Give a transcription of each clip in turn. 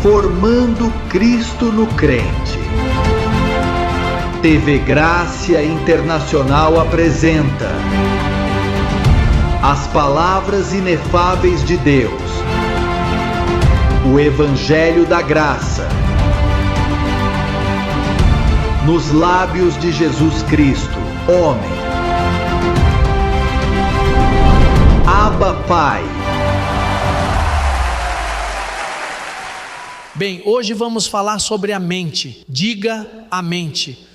Formando Cristo no Crente. TV Grácia Internacional apresenta as palavras inefáveis de Deus, o Evangelho da Graça, nos lábios de Jesus Cristo, homem. Abba, Pai. Bem, hoje vamos falar sobre a mente. Diga a mente.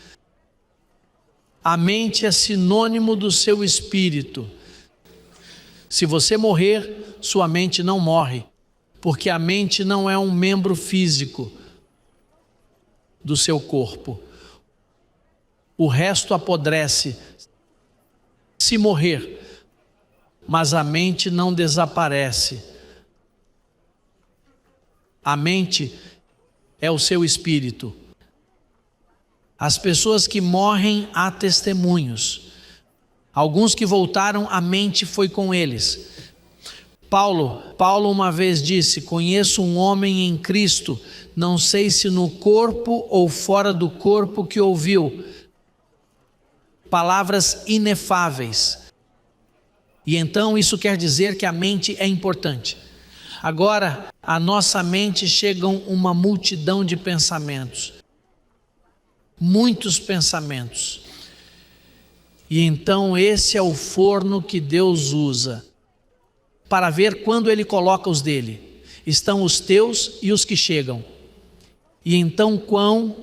A mente é sinônimo do seu espírito. Se você morrer, sua mente não morre, porque a mente não é um membro físico do seu corpo. O resto apodrece se morrer, mas a mente não desaparece. A mente é o seu espírito. As pessoas que morrem, há testemunhos. Alguns que voltaram, a mente foi com eles. Paulo uma vez disse: conheço um homem em Cristo, não sei se no corpo ou fora do corpo, que ouviu palavras inefáveis. E então isso quer dizer que a mente é importante. Agora, a nossa mente chegam uma multidão de pensamentos. Muitos pensamentos. E então esse é o forno que Deus usa para ver quando Ele coloca os dele. Estão os teus e os que chegam. E então quão,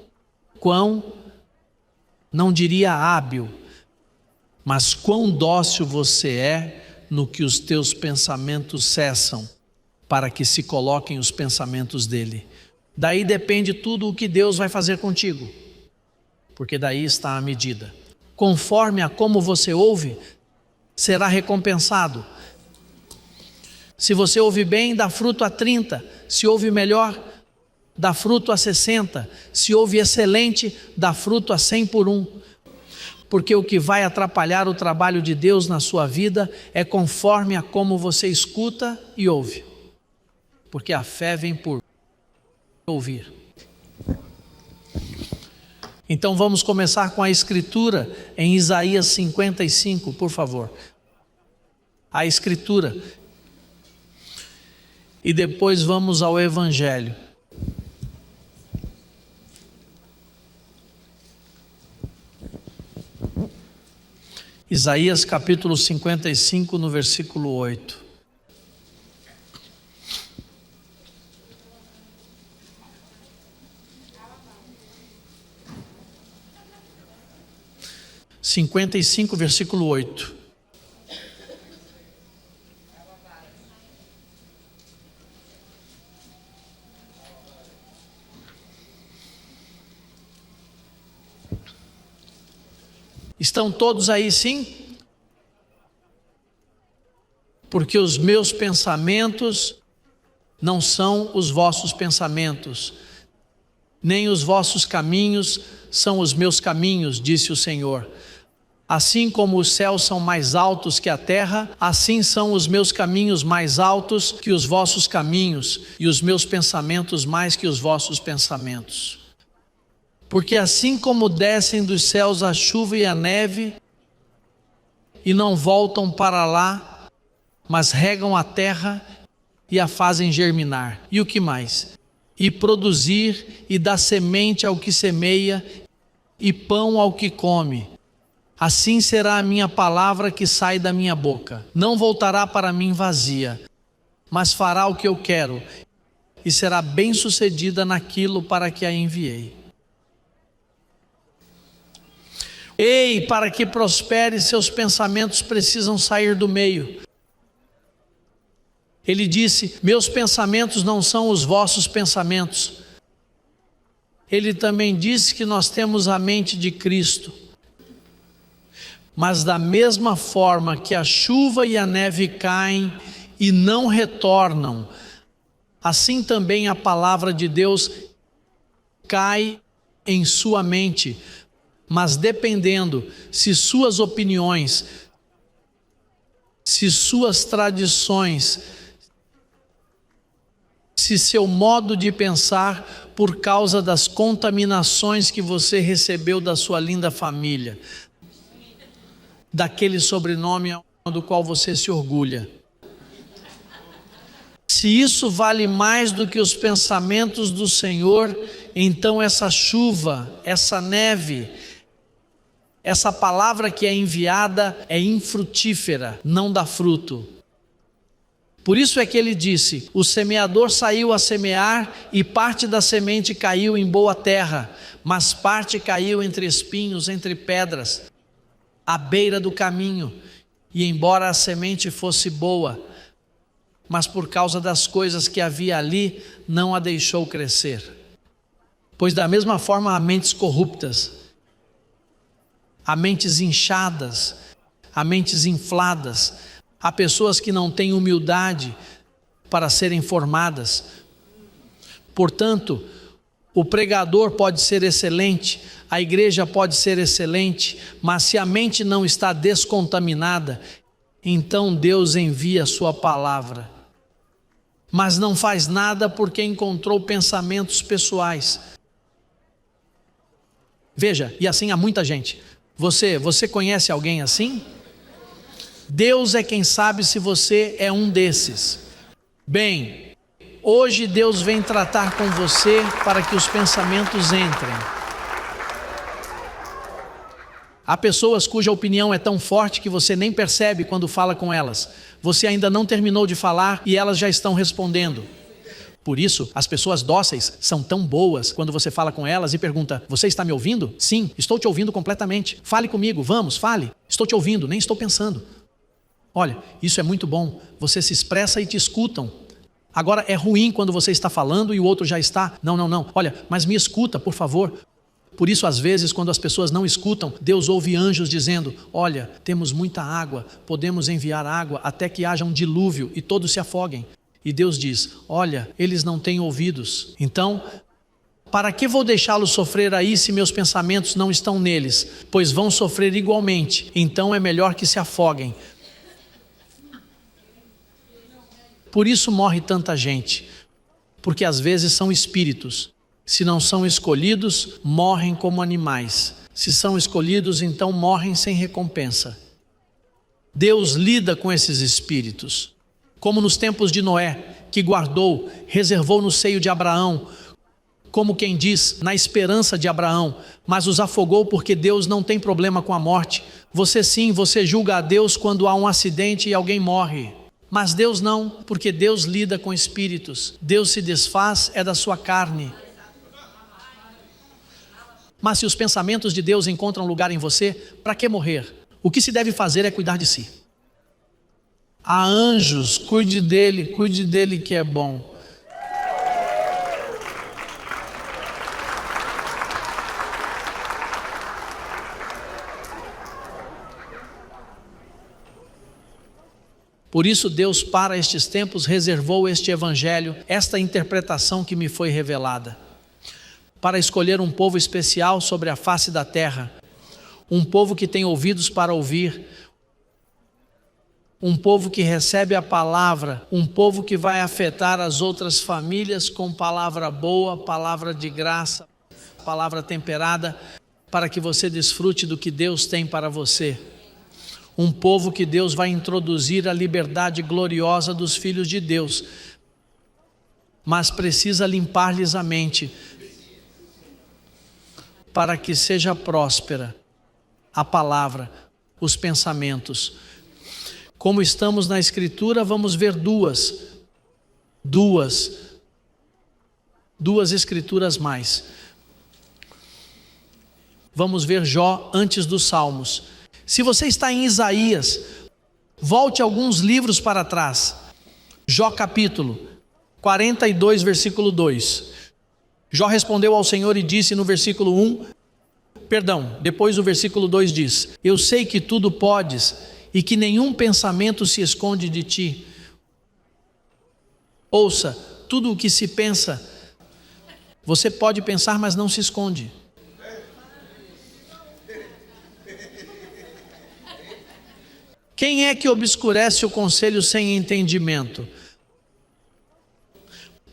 não diria hábil, mas quão dócil você é no que os teus pensamentos cessam, para que se coloquem os pensamentos dele. Daí depende tudo o que Deus vai fazer contigo, porque daí está a medida. Conforme a como você ouve, será recompensado. Se você ouve bem, dá fruto a 30. Se ouve melhor, dá fruto a 60. Se ouve excelente, dá fruto a 100 por 1. Porque o que vai atrapalhar o trabalho de Deus na sua vida é conforme a como você escuta e ouve. Porque a fé vem por ouvir. Então vamos começar com a escritura em Isaías 55, por favor. A escritura. E depois vamos ao Evangelho. Isaías capítulo 55, no versículo 8. Versículo 8. Estão todos aí, sim? Porque os meus pensamentos não são os vossos pensamentos, nem os vossos caminhos são os meus caminhos, disse o Senhor. Assim como os céus são mais altos que a terra, assim são os meus caminhos mais altos que os vossos caminhos, e os meus pensamentos mais que os vossos pensamentos. Porque assim como descem dos céus a chuva e a neve, e não voltam para lá, mas regam a terra e a fazem germinar. E o que mais? E produzir, e dar semente ao que semeia, e pão ao que come. Assim será a minha palavra que sai da minha boca. Não voltará para mim vazia, mas fará o que eu quero, e será bem-sucedida naquilo para que a enviei. Ei, para que prospere, seus pensamentos precisam sair do meio. Ele disse: meus pensamentos não são os vossos pensamentos. Ele também disse que nós temos a mente de Cristo. Mas da mesma forma que a chuva e a neve caem e não retornam, assim também a palavra de Deus cai em sua mente, mas dependendo se suas opiniões, se suas tradições, se seu modo de pensar, por causa das contaminações que você recebeu da sua linda família, daquele sobrenome do qual você se orgulha. Se isso vale mais do que os pensamentos do Senhor, então essa chuva, essa neve, essa palavra que é enviada é infrutífera, não dá fruto. Por isso é que ele disse: o semeador saiu a semear e parte da semente caiu em boa terra, mas parte caiu entre espinhos, entre pedras, à beira do caminho. E embora a semente fosse boa, mas por causa das coisas que havia ali, não a deixou crescer. Pois da mesma forma há mentes corruptas, há mentes inchadas, há mentes infladas, há pessoas que não têm humildade para serem formadas. Portanto, o pregador pode ser excelente, a igreja pode ser excelente, mas se a mente não está descontaminada, então Deus envia a sua palavra. Mas não faz nada porque encontrou pensamentos pessoais. Veja, e assim há muita gente. Você conhece alguém assim? Deus é quem sabe se você é um desses. Bem, hoje Deus vem tratar com você para que os pensamentos entrem. Há pessoas cuja opinião é tão forte que você nem percebe quando fala com elas. Você ainda não terminou de falar e elas já estão respondendo. Por isso, as pessoas dóceis são tão boas quando você fala com elas e pergunta: você está me ouvindo? Sim, estou te ouvindo completamente. Fale comigo, vamos, fale. Estou te ouvindo, nem estou pensando. Olha, isso é muito bom. Você se expressa e te escutam. Agora é ruim quando você está falando e o outro já está. Não. Olha, mas me escuta, por favor. Por isso, às vezes, quando as pessoas não escutam, Deus ouve anjos dizendo: olha, temos muita água, podemos enviar água até que haja um dilúvio e todos se afoguem. E Deus diz: olha, eles não têm ouvidos. Então, para que vou deixá-los sofrer aí se meus pensamentos não estão neles? Pois vão sofrer igualmente. Então é melhor que se afoguem. Por isso morre tanta gente, porque às vezes são espíritos. Se não são escolhidos, morrem como animais. Se são escolhidos, então morrem sem recompensa. Deus lida com esses espíritos, como nos tempos de Noé, que guardou, reservou no seio de Abraão, como quem diz, na esperança de Abraão, mas os afogou porque Deus não tem problema com a morte. Você sim, você julga a Deus quando há um acidente e alguém morre. Mas Deus não, porque Deus lida com espíritos. Deus se desfaz é da sua carne. Mas se os pensamentos de Deus encontram lugar em você, para que morrer? O que se deve fazer é cuidar de si. Há anjos, cuide dele que é bom. Por isso Deus, para estes tempos, reservou este evangelho, esta interpretação que me foi revelada, para escolher um povo especial sobre a face da terra, um povo que tem ouvidos para ouvir, um povo que recebe a palavra, um povo que vai afetar as outras famílias com palavra boa, palavra de graça, palavra temperada, para que você desfrute do que Deus tem para você. Um povo que Deus vai introduzir a liberdade gloriosa dos filhos de Deus, mas precisa limpar-lhes a mente, para que seja próspera a palavra, os pensamentos. Como estamos na Escritura, vamos ver duas Escrituras mais. Vamos ver Jó antes dos Salmos. Se você está em Isaías, volte alguns livros para trás. Jó capítulo 42, versículo 2. Jó respondeu ao Senhor e disse no versículo 1, depois o versículo 2 diz: eu sei que tudo podes e que nenhum pensamento se esconde de ti. Ouça, tudo o que se pensa, você pode pensar, mas não se esconde. Quem é que obscurece o conselho sem entendimento?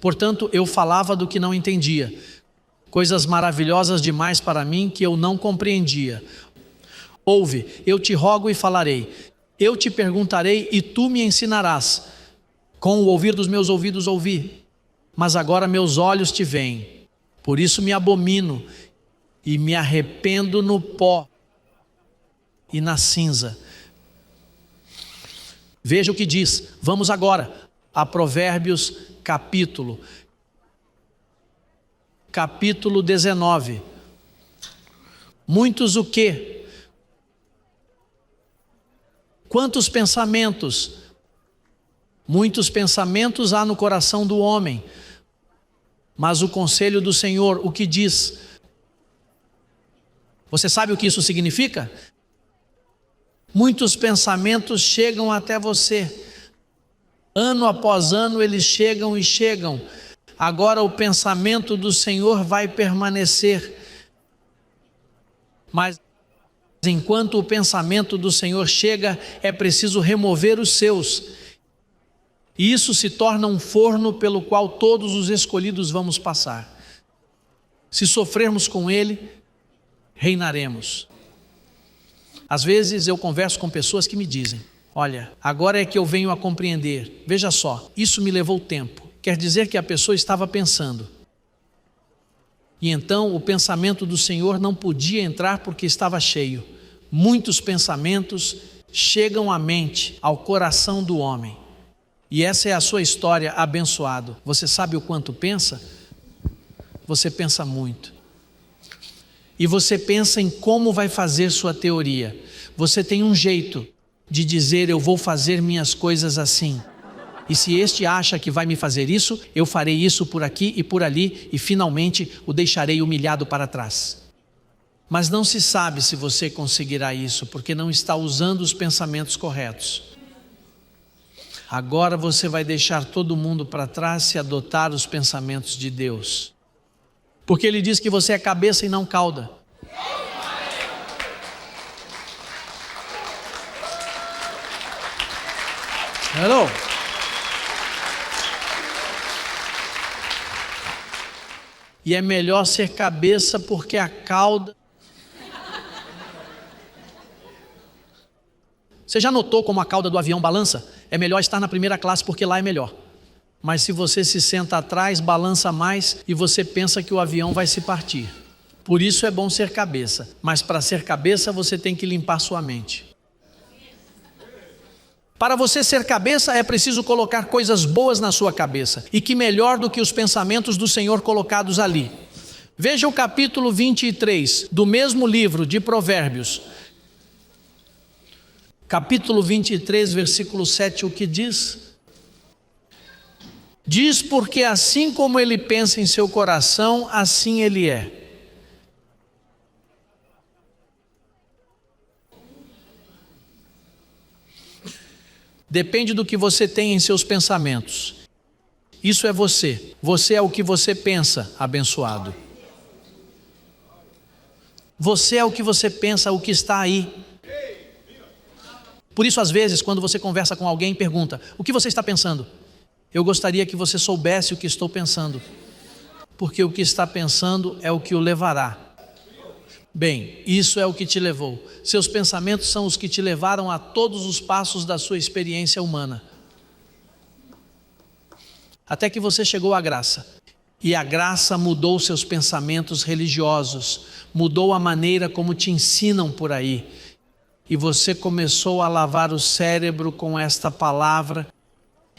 Portanto, eu falava do que não entendia, coisas maravilhosas demais para mim que eu não compreendia. Ouve, eu te rogo e falarei, eu te perguntarei e tu me ensinarás. Com o ouvir dos meus ouvidos ouvi, mas agora meus olhos te veem. Por isso me abomino e me arrependo no pó e na cinza. Veja o que diz. Vamos agora a Provérbios capítulo 19. Muitos o quê? Quantos pensamentos? Muitos pensamentos há no coração do homem, mas o conselho do Senhor, o que diz? Você sabe o que isso significa? Muitos pensamentos chegam até você. Ano após ano eles chegam e chegam. Agora o pensamento do Senhor vai permanecer. Mas enquanto o pensamento do Senhor chega, é preciso remover os seus. E isso se torna um forno pelo qual todos os escolhidos vamos passar. Se sofrermos com ele, reinaremos. Às vezes eu converso com pessoas que me dizem, olha, agora é que eu venho a compreender. Veja só, isso me levou tempo. Quer dizer que a pessoa estava pensando. E então o pensamento do Senhor não podia entrar porque estava cheio. Muitos pensamentos chegam à mente, ao coração do homem. E essa é a sua história, abençoado. Você sabe o quanto pensa? Você pensa muito. E você pensa em como vai fazer sua teoria. Você tem um jeito de dizer, eu vou fazer minhas coisas assim. E se este acha que vai me fazer isso, eu farei isso por aqui e por ali, e finalmente o deixarei humilhado para trás. Mas não se sabe se você conseguirá isso, porque não está usando os pensamentos corretos. Agora você vai deixar todo mundo para trás se adotar os pensamentos de Deus. Porque Ele diz que você é cabeça e não cauda. Hello? E é melhor ser cabeça porque a cauda... Você já notou como a cauda do avião balança? É melhor estar na primeira classe porque lá é melhor. Mas se você se senta atrás, balança mais e você pensa que o avião vai se partir. Por isso é bom ser cabeça. Mas para ser cabeça você tem que limpar sua mente. Para você ser cabeça é preciso colocar coisas boas na sua cabeça. E que melhor do que os pensamentos do Senhor colocados ali. Veja o capítulo 23 do mesmo livro de Provérbios. Capítulo 23, versículo 7, o que diz? Diz, porque assim como ele pensa em seu coração, assim ele é. Depende do que você tem em seus pensamentos. Isso é você. Você é o que você pensa, abençoado. Você é o que você pensa, o que está aí. Por isso, às vezes, quando você conversa com alguém, pergunta, o que você está pensando? Eu gostaria que você soubesse o que estou pensando, porque o que está pensando é o que o levará. Bem, isso é o que te levou. Seus pensamentos são os que te levaram a todos os passos da sua experiência humana. Até que você chegou à graça. E a graça mudou seus pensamentos religiosos, mudou a maneira como te ensinam por aí. E você começou a lavar o cérebro com esta palavra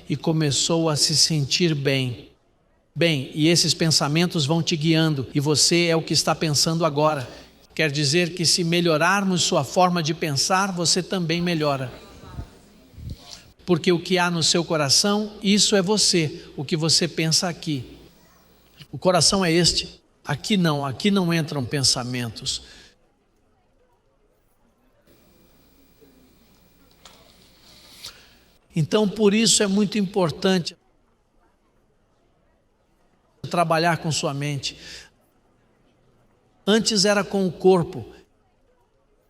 e começou a se sentir bem. Bem, e esses pensamentos vão te guiando e você é o que está pensando agora. Quer dizer que se melhorarmos sua forma de pensar, você também melhora. Porque o que há no seu coração, isso é você, o que você pensa aqui. O coração é este, aqui não entram pensamentos. Então, por isso é muito importante trabalhar com sua mente. Antes era com o corpo,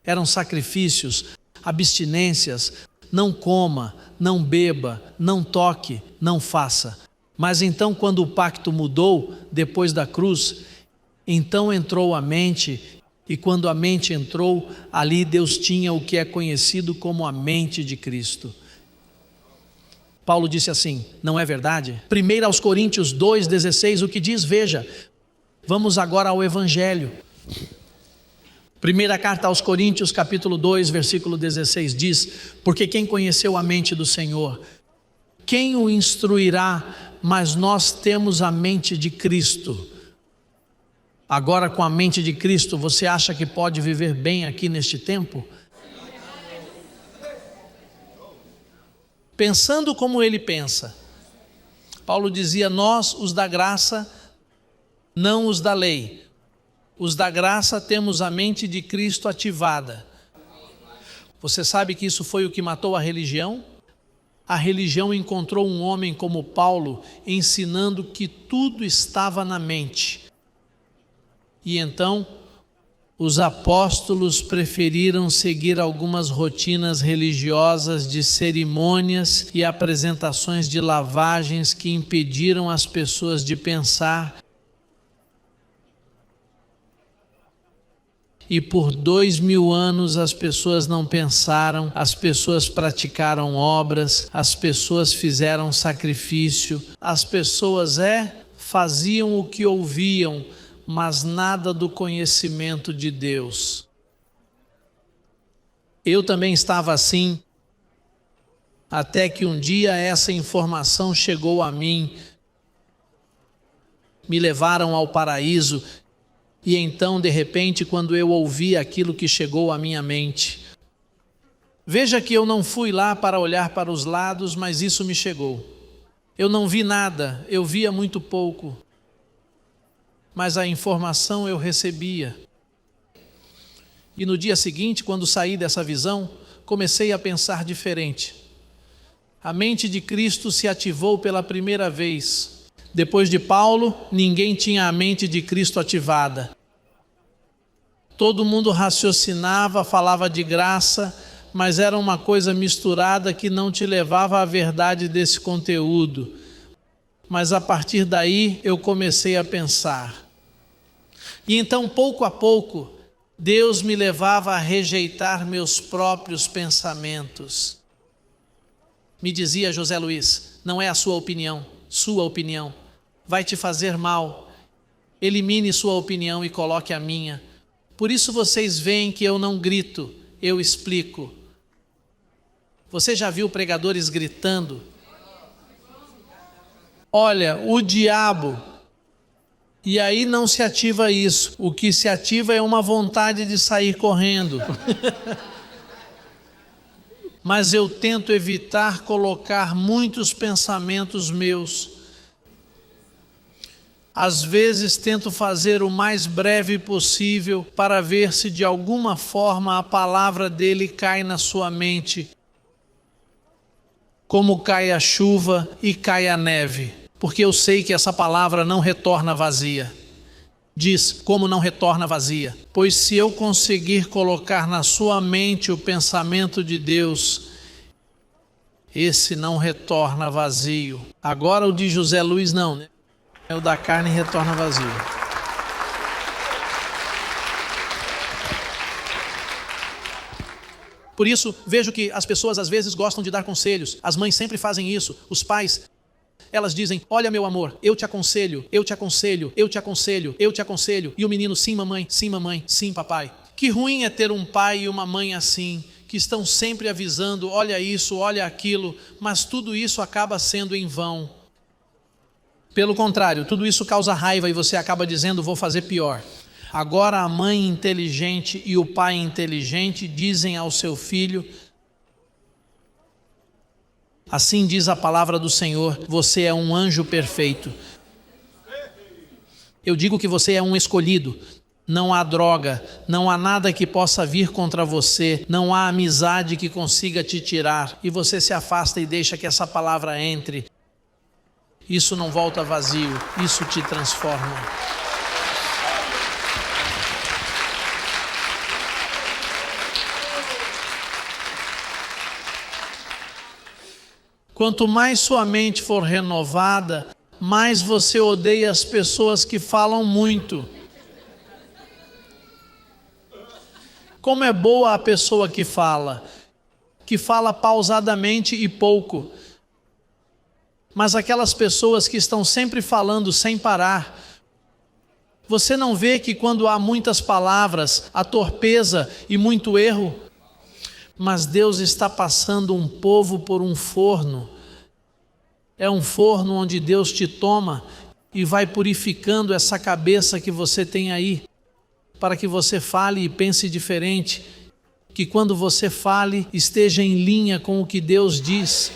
eram sacrifícios, abstinências, não coma, não beba, não toque, não faça. Mas então, quando o pacto mudou, depois da cruz, então entrou a mente, e quando a mente entrou, ali Deus tinha o que é conhecido como a mente de Cristo. Paulo disse assim, não é verdade? 1 aos Coríntios 2,16, o que diz? Veja, vamos agora ao Evangelho. Primeira carta aos Coríntios, capítulo 2, versículo 16, diz, porque quem conheceu a mente do Senhor? Quem o instruirá? Mas nós temos a mente de Cristo. Agora, com a mente de Cristo, você acha que pode viver bem aqui neste tempo? Pensando como ele pensa. Paulo dizia, nós, os da graça, não os da lei. Os da graça temos a mente de Cristo ativada. Você sabe que isso foi o que matou a religião? A religião encontrou um homem como Paulo, ensinando que tudo estava na mente. E então, os apóstolos preferiram seguir algumas rotinas religiosas de cerimônias e apresentações de lavagens que impediram as pessoas de pensar. E por 2000 anos as pessoas não pensaram, as pessoas praticaram obras, as pessoas fizeram sacrifício, as pessoas faziam o que ouviam, mas nada do conhecimento de Deus. Eu também estava assim, até que um dia essa informação chegou a mim, me levaram ao paraíso, e então, de repente, quando eu ouvi aquilo que chegou à minha mente, veja que eu não fui lá para olhar para os lados, mas isso me chegou. Eu não vi nada, eu via muito pouco, mas a informação eu recebia. E no dia seguinte, quando saí dessa visão, comecei a pensar diferente. A mente de Cristo se ativou pela primeira vez. Depois de Paulo, ninguém tinha a mente de Cristo ativada. Todo mundo raciocinava, falava de graça, mas era uma coisa misturada que não te levava à verdade desse conteúdo. Mas a partir daí eu comecei a pensar. E então, pouco a pouco, Deus me levava a rejeitar meus próprios pensamentos. Me dizia José Luiz, não é a sua opinião vai te fazer mal. Elimine sua opinião e coloque a minha. Por isso vocês veem que eu não grito, eu explico. Você já viu pregadores gritando? Olha, o diabo. E aí não se ativa isso. O que se ativa é uma vontade de sair correndo. Mas eu tento evitar colocar muitos pensamentos meus. Às vezes tento fazer o mais breve possível para ver se de alguma forma a palavra dele cai na sua mente. Como cai a chuva e cai a neve. Porque eu sei que essa palavra não retorna vazia. Diz, como não retorna vazia? Pois se eu conseguir colocar na sua mente o pensamento de Deus, esse não retorna vazio. Agora o de José Luiz não, né? O da carne retorna vazio. Por isso, vejo que as pessoas às vezes gostam de dar conselhos. As mães sempre fazem isso. Os pais, elas dizem, olha meu amor, eu te aconselho, eu te aconselho, eu te aconselho, eu te aconselho. E o menino, sim mamãe, sim papai. Que ruim é ter um pai e uma mãe assim, que estão sempre avisando, olha isso, olha aquilo, mas tudo isso acaba sendo em vão. Pelo contrário, tudo isso causa raiva e você acaba dizendo, vou fazer pior. Agora a mãe inteligente e o pai inteligente dizem ao seu filho, assim diz a palavra do Senhor, você é um anjo perfeito. Eu digo que você é um escolhido. Não há droga, não há nada que possa vir contra você, não há amizade que consiga te tirar. E você se afasta e deixa que essa palavra entre. Isso não volta vazio, isso te transforma. Quanto mais sua mente for renovada, mais você odeia as pessoas que falam muito. Como é boa a pessoa que fala pausadamente e pouco. Mas aquelas pessoas que estão sempre falando sem parar, você não vê que quando há muitas palavras, há torpeza e muito erro? Mas Deus está passando um povo por um forno. É um forno onde Deus te toma e vai purificando essa cabeça que você tem aí, para que você fale e pense diferente, que quando você fale, esteja em linha com o que Deus diz.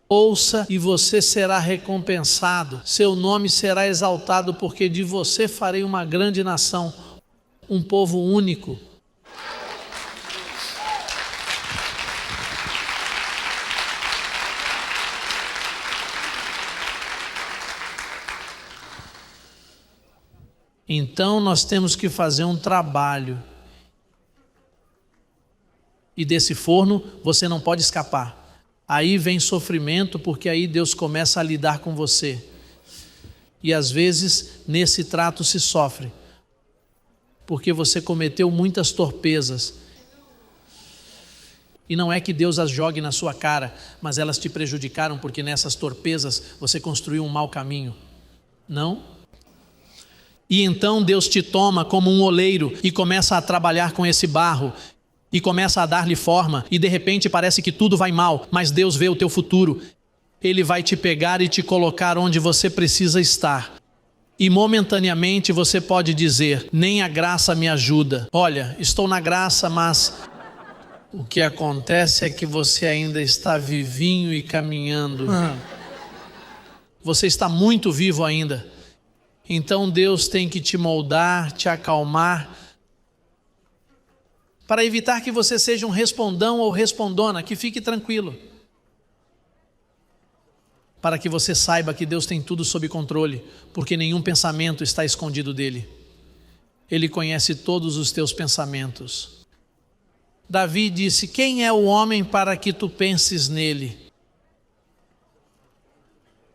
Ouça e você será recompensado, seu nome será exaltado, porque de você farei uma grande nação, um povo único. Então nós temos que fazer um trabalho. E desse forno você não pode escapar. Aí vem sofrimento, porque aí Deus começa a lidar com você. E às vezes nesse trato se sofre, porque você cometeu muitas torpezas. E não é que Deus as jogue na sua cara, mas elas te prejudicaram, porque nessas torpezas você construiu um mau caminho. Não? E então Deus te toma como um oleiro e começa a trabalhar com esse barro. E começa a dar-lhe forma, e de repente parece que tudo vai mal, mas Deus vê o teu futuro. Ele vai te pegar e te colocar onde você precisa estar. E momentaneamente você pode dizer: nem a graça me ajuda. Olha, estou na graça, mas o que acontece é que você ainda está vivinho e caminhando. Você está muito vivo ainda. Então Deus tem que te moldar, te acalmar, para evitar que você seja um respondão ou respondona, que fique tranquilo. Para que você saiba que Deus tem tudo sob controle, porque nenhum pensamento está escondido dele. Ele conhece todos os teus pensamentos. Davi disse: quem é o homem para que tu penses nele?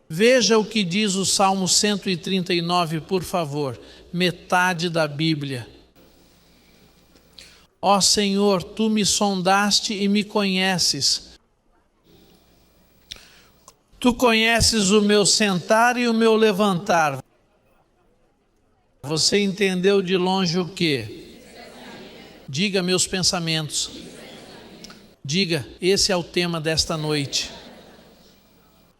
Veja o que diz o Salmo 139, por favor, metade da Bíblia. Ó Senhor, tu me sondaste e me conheces. Tu conheces o meu sentar e o meu levantar. Você entendeu de longe o quê? Diga meus pensamentos. Diga, esse é o tema desta noite.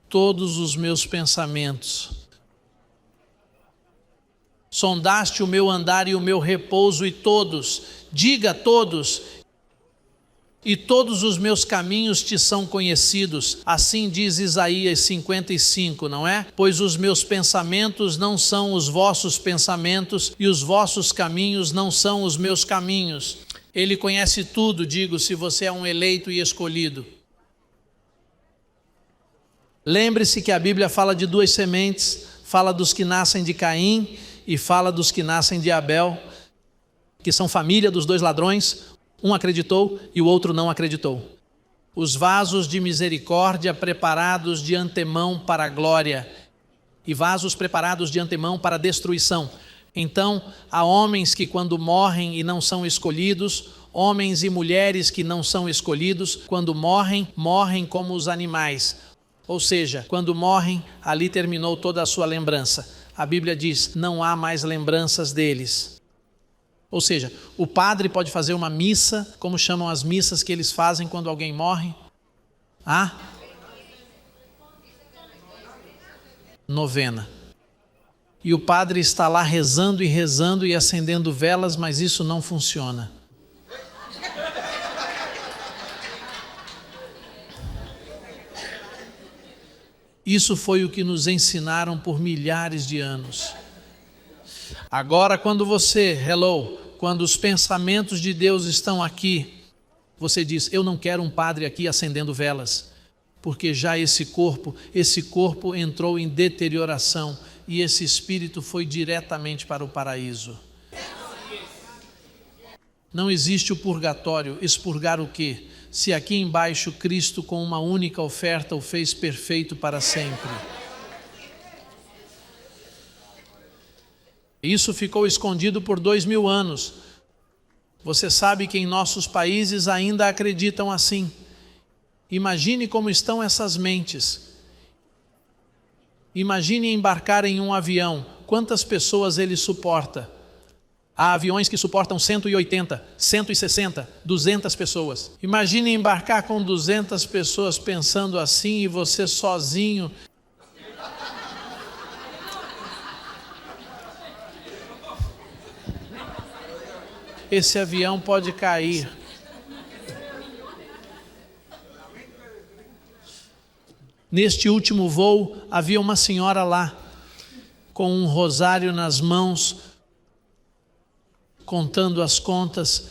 Todos os meus pensamentos. Sondaste o meu andar e o meu repouso, e todos, diga todos, e todos os meus caminhos te são conhecidos. Assim diz Isaías 55, não é? Pois os meus pensamentos não são os vossos pensamentos, e os vossos caminhos não são os meus caminhos. Ele conhece tudo, digo, se você é um eleito e escolhido. Lembre-se que a Bíblia fala de duas sementes, fala dos que nascem de Caim e fala dos que nascem de Abel, que são família dos dois ladrões. Um acreditou e o outro não acreditou. Os vasos de misericórdia preparados de antemão para a glória, e vasos preparados de antemão para a destruição. Então, há homens que quando morrem e não são escolhidos, homens e mulheres que não são escolhidos, quando morrem, morrem como os animais. Ou seja, quando morrem, ali terminou toda a sua lembrança. A Bíblia diz: não há mais lembranças deles. Ou seja, o padre pode fazer uma missa, como chamam as missas que eles fazem quando alguém morre? Novena. E o padre está lá rezando e acendendo velas, mas isso não funciona. Isso foi o que nos ensinaram por milhares de anos. Agora, quando quando os pensamentos de Deus estão aqui, você diz: eu não quero um padre aqui acendendo velas, porque já esse corpo entrou em deterioração e esse espírito foi diretamente para o paraíso. Não existe o purgatório. Expurgar o quê? Se aqui embaixo Cristo com uma única oferta o fez perfeito para sempre. Isso ficou escondido por 2000 anos. Você sabe que em nossos países ainda acreditam assim. Imagine como estão essas mentes. Imagine embarcar em um avião. Quantas pessoas ele suporta? Há aviões que suportam 180, 160, 200 pessoas. Imagine embarcar com 200 pessoas pensando assim e você sozinho. Esse avião pode cair. Neste último voo, havia uma senhora lá, com um rosário nas mãos, contando as contas,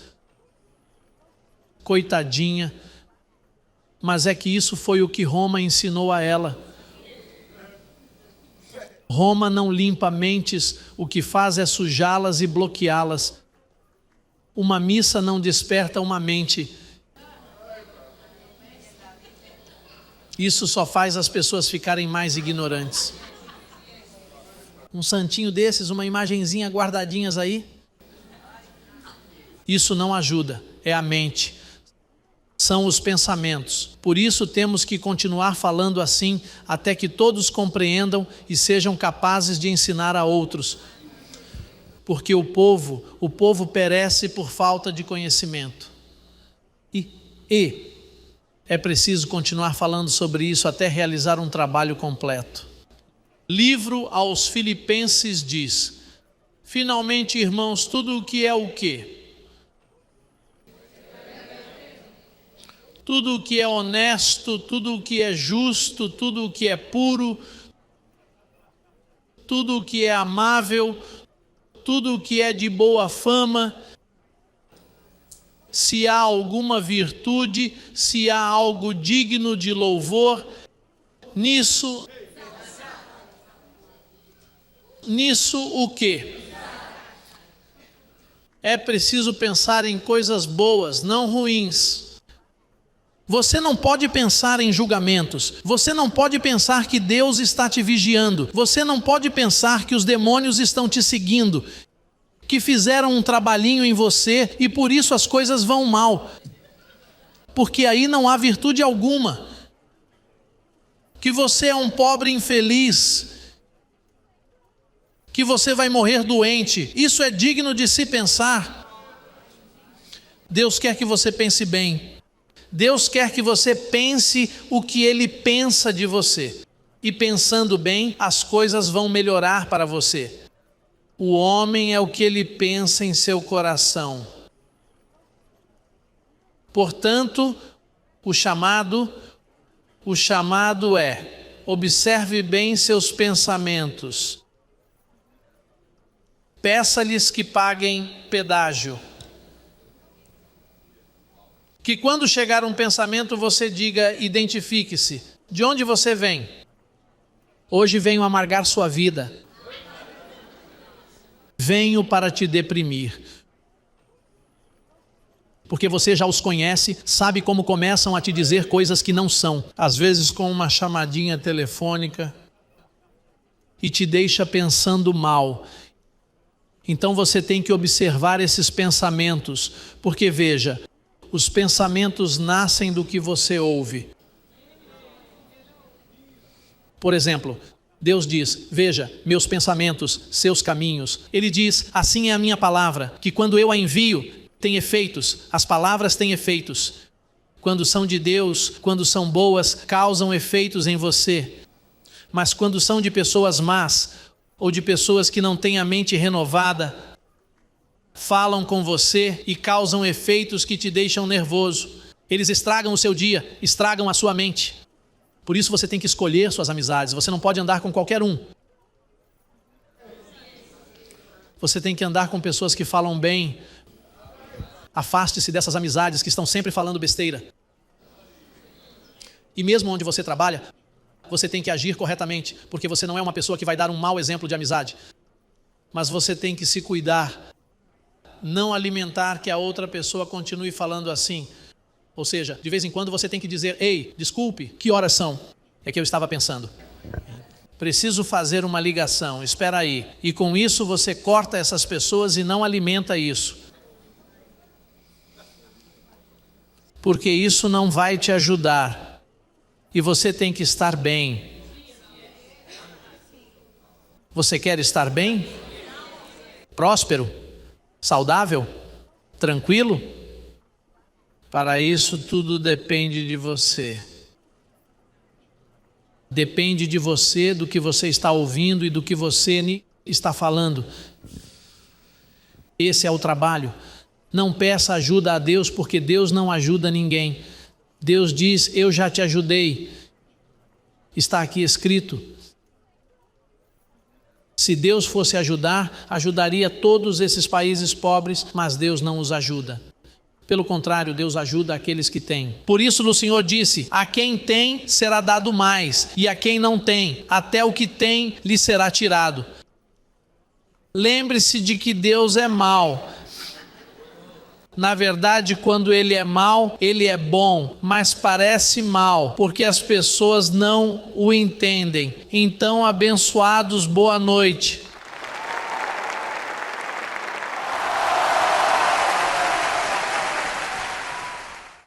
coitadinha, mas é que isso foi o que Roma ensinou a ela. Roma não limpa mentes, o que faz é sujá-las e bloqueá-las. Uma missa não desperta uma mente. Isso só faz as pessoas ficarem mais ignorantes. Um santinho desses, uma imagenzinha guardadinhas aí, isso não ajuda, é a mente, são os pensamentos. Por isso temos que continuar falando assim até que todos compreendam e sejam capazes de ensinar a outros. Porque o povo perece por falta de conhecimento. E é preciso continuar falando sobre isso até realizar um trabalho completo. Livro aos Filipenses diz: finalmente, irmãos, tudo o que é o quê? Tudo o que é honesto, tudo o que é justo, tudo o que é puro, tudo o que é amável, tudo o que é de boa fama, se há alguma virtude, se há algo digno de louvor, nisso o quê? É preciso pensar em coisas boas, não ruins. Você não pode pensar em julgamentos, você não pode pensar que Deus está te vigiando, você não pode pensar que os demônios estão te seguindo, que fizeram um trabalhinho em você e por isso as coisas vão mal, porque aí não há virtude alguma, que você é um pobre infeliz, que você vai morrer doente. Isso é digno de se pensar. Deus quer que você pense bem. Deus quer que você pense o que Ele pensa de você. E pensando bem, as coisas vão melhorar para você. O homem é o que ele pensa em seu coração. Portanto, o chamado é: observe bem seus pensamentos. Peça-lhes que paguem pedágio. Que quando chegar um pensamento você diga, identifique-se. De onde você vem? Hoje venho amargar sua vida. Venho para te deprimir. Porque você já os conhece, sabe como começam a te dizer coisas que não são. Às vezes com uma chamadinha telefônica. E te deixa pensando mal. Então você tem que observar esses pensamentos. Porque veja, os pensamentos nascem do que você ouve. Por exemplo, Deus diz, veja, meus pensamentos, seus caminhos. Ele diz, assim é a minha palavra, que quando eu a envio, tem efeitos. As palavras têm efeitos. Quando são de Deus, quando são boas, causam efeitos em você. Mas quando são de pessoas más, ou de pessoas que não têm a mente renovada, falam com você e causam efeitos que te deixam nervoso. Eles estragam o seu dia, estragam a sua mente. Por isso você tem que escolher suas amizades. Você não pode andar com qualquer um. Você tem que andar com pessoas que falam bem. Afaste-se dessas amizades que estão sempre falando besteira. E mesmo onde você trabalha, você tem que agir corretamente, porque você não é uma pessoa que vai dar um mau exemplo de amizade. Mas você tem que se cuidar. Não alimentar que a outra pessoa continue falando assim. Ou seja, de vez em quando você tem que dizer, ei, desculpe, que horas são? É que eu estava pensando. Preciso fazer uma ligação, espera aí. E com isso você corta essas pessoas e não alimenta isso. Porque isso não vai te ajudar. E você tem que estar bem. Você quer estar bem? Próspero? Saudável? Tranquilo? Para isso tudo depende de você. Depende de você, do que você está ouvindo e do que você está falando. Esse é o trabalho. Não peça ajuda a Deus, porque Deus não ajuda ninguém. Deus diz, eu já te ajudei. Está aqui escrito. Se Deus fosse ajudar, ajudaria todos esses países pobres, mas Deus não os ajuda. Pelo contrário, Deus ajuda aqueles que têm. Por isso o Senhor disse, a quem tem será dado mais, e a quem não tem, até o que tem lhe será tirado. Lembre-se de que Deus é mau. Na verdade, quando Ele é mau, Ele é bom, mas parece mal, porque as pessoas não o entendem. Então, abençoados, boa noite.